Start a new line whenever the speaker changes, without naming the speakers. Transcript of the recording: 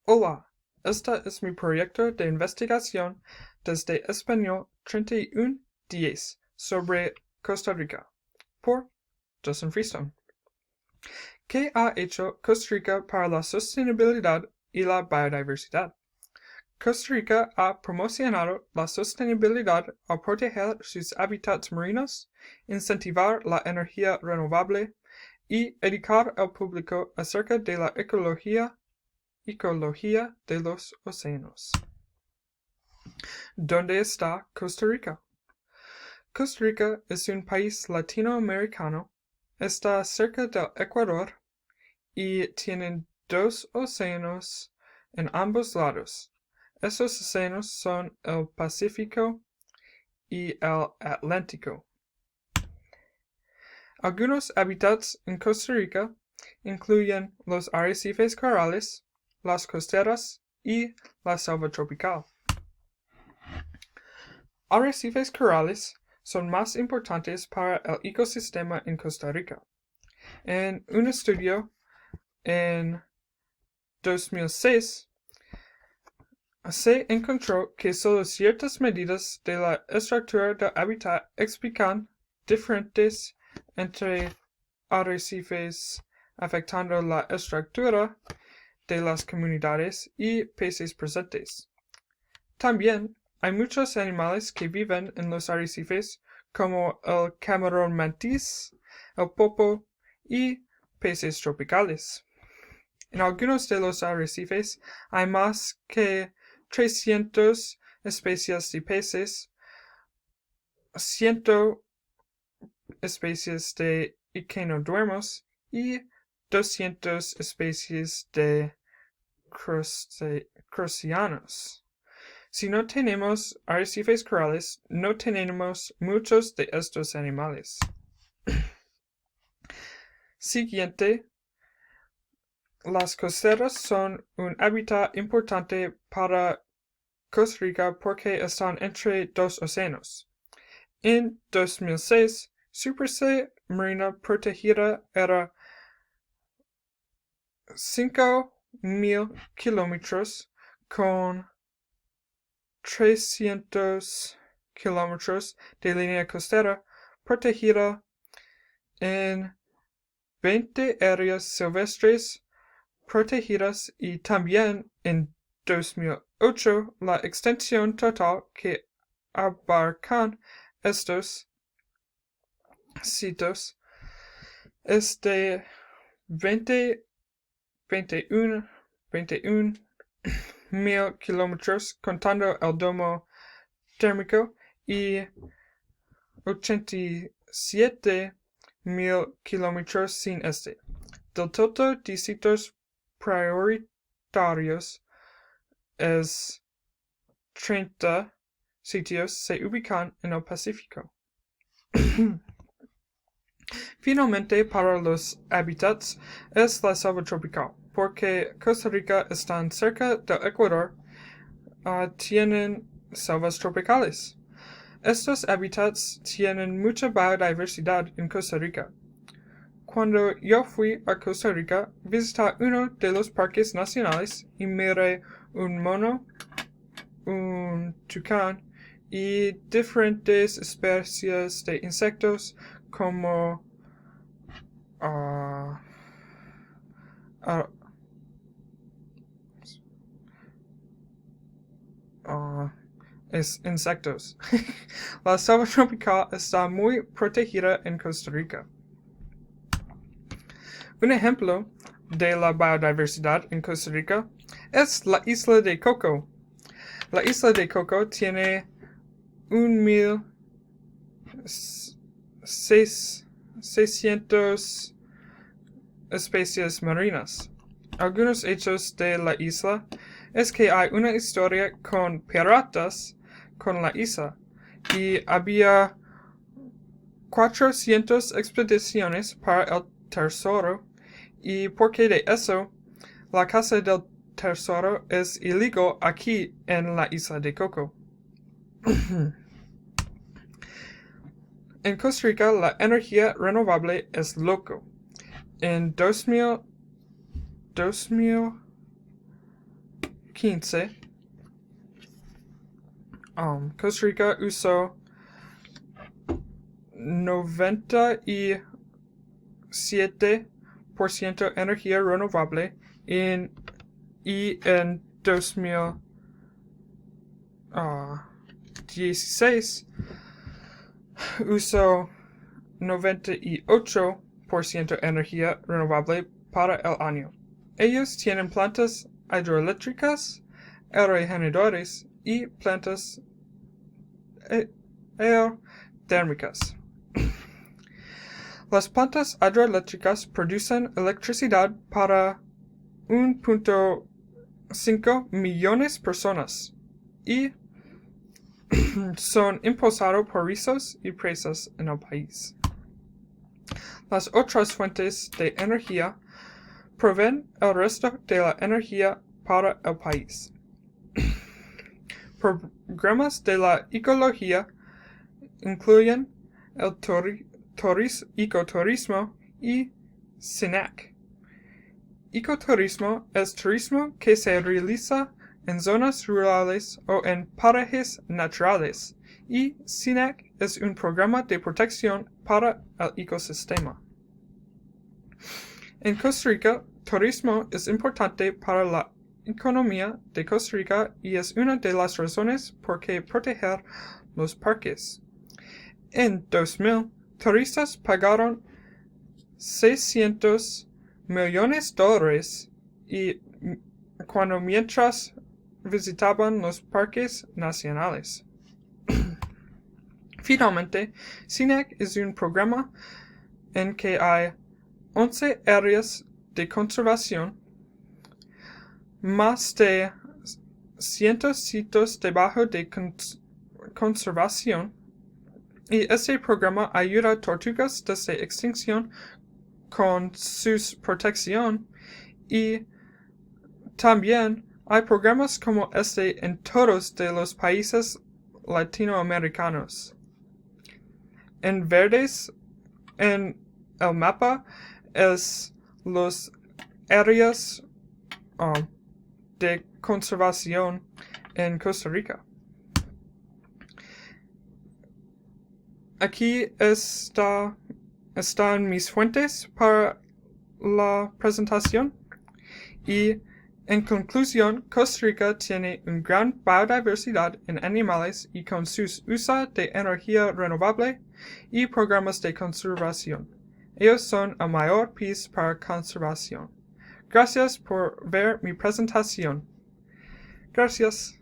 Hola, esta es mi proyecto de investigación desde español 3110 sobre Costa Rica, por Justin Freestone. ¿Qué ha hecho Costa Rica para la sostenibilidad y la biodiversidad? Costa Rica ha promocionado la sostenibilidad al proteger sus hábitats marinos, incentivar la energía renovable y educar al público acerca de la ecología de los océanos. ¿Dónde está Costa Rica? Costa Rica es un país latinoamericano, está cerca del Ecuador y tiene dos océanos en ambos lados. Esos océanos son el Pacífico y el Atlántico. Algunos hábitats en Costa Rica incluyen los arrecifes corales, las costeras y la selva tropical. Arrecifes corales son más importantes para el ecosistema en Costa Rica. En un estudio en 2006, se encontró que solo ciertas medidas de la estructura del hábitat explican diferentes entre arrecifes afectando la estructura de las comunidades y peces presentes. También hay muchos animales que viven en los arrecifes, como el camarón mantis, el popo y peces tropicales. En algunos de los arrecifes hay más que 300 especies de peces, 100 especies de equinodermos y 200 especies de crustaceanos. Si no tenemos arrecifes corales, no tenemos muchos de estos animales. Siguiente. Las costeras son un hábitat importante para Costa Rica porque están entre dos océanos. En 2006, su superficie marina protegida era 5.000 kilómetros con 300 kilómetros de línea costera protegida en 20 áreas silvestres protegidas y también en 2008 la extensión total que abarcan estos sitios es de 21 mil kilómetros contando el domo térmico y 87.000 kilómetros sin este. Del total de sitios prioritarios es 30 sitios se ubican en el Pacífico. Finalmente, para los hábitats es la selva tropical, porque Costa Rica está cerca del Ecuador, tienen selvas tropicales. Estos hábitats tienen mucha biodiversidad en Costa Rica. Cuando yo fui a Costa Rica, visité uno de los parques nacionales y miré un mono, un tucán y diferentes especies de insectos como insectos. La selva tropical está muy protegida en Costa Rica. Un ejemplo de la biodiversidad en Costa Rica es la isla de Coco. La isla de Coco tiene 1.600 especies marinas. Algunos hechos de la isla es que hay una historia con piratas con la isla y había 400 expediciones para el tesoro y porque de eso la caza del tesoro es ilegal aquí en la isla de Coco. En Costa Rica la energía renovable es loco. En 2000 15, Costa Rica usó 97% energía renovable y en 2016 usó 98% energía renovable para el año. Ellos tienen plantas hidroeléctricas, aerogeneradores y plantas aerotérmicas. Las plantas hidroeléctricas producen electricidad para 1.5 millones de personas y son impulsados por rizos y presas en el país. Las otras fuentes de energía proveen el resto de la energía para el país. Programas de la ecología incluyen el ecoturismo y SINAC. Ecoturismo es turismo que se realiza en zonas rurales o en parajes naturales, y SINAC es un programa de protección para el ecosistema. En Costa Rica, turismo es importante para la economía de Costa Rica y es una de las razones por qué proteger los parques. En 2000, turistas pagaron $600 millones y mientras visitaban los parques nacionales. Finalmente, SINAC es un programa en que hay 11 áreas de conservación, más de 100 sitios debajo de conservación, y este programa ayuda a tortugas desde extinción con su protección, y también hay programas como este en todos de los países latinoamericanos. En verdes en el mapa es los áreas de conservación en Costa Rica. Aquí están mis fuentes para la presentación y en conclusión, Costa Rica tiene una gran biodiversidad en animales y con sus usos de energía renovable y programas de conservación. Ellos son el mayor país para conservación. Gracias por ver mi presentación. Gracias.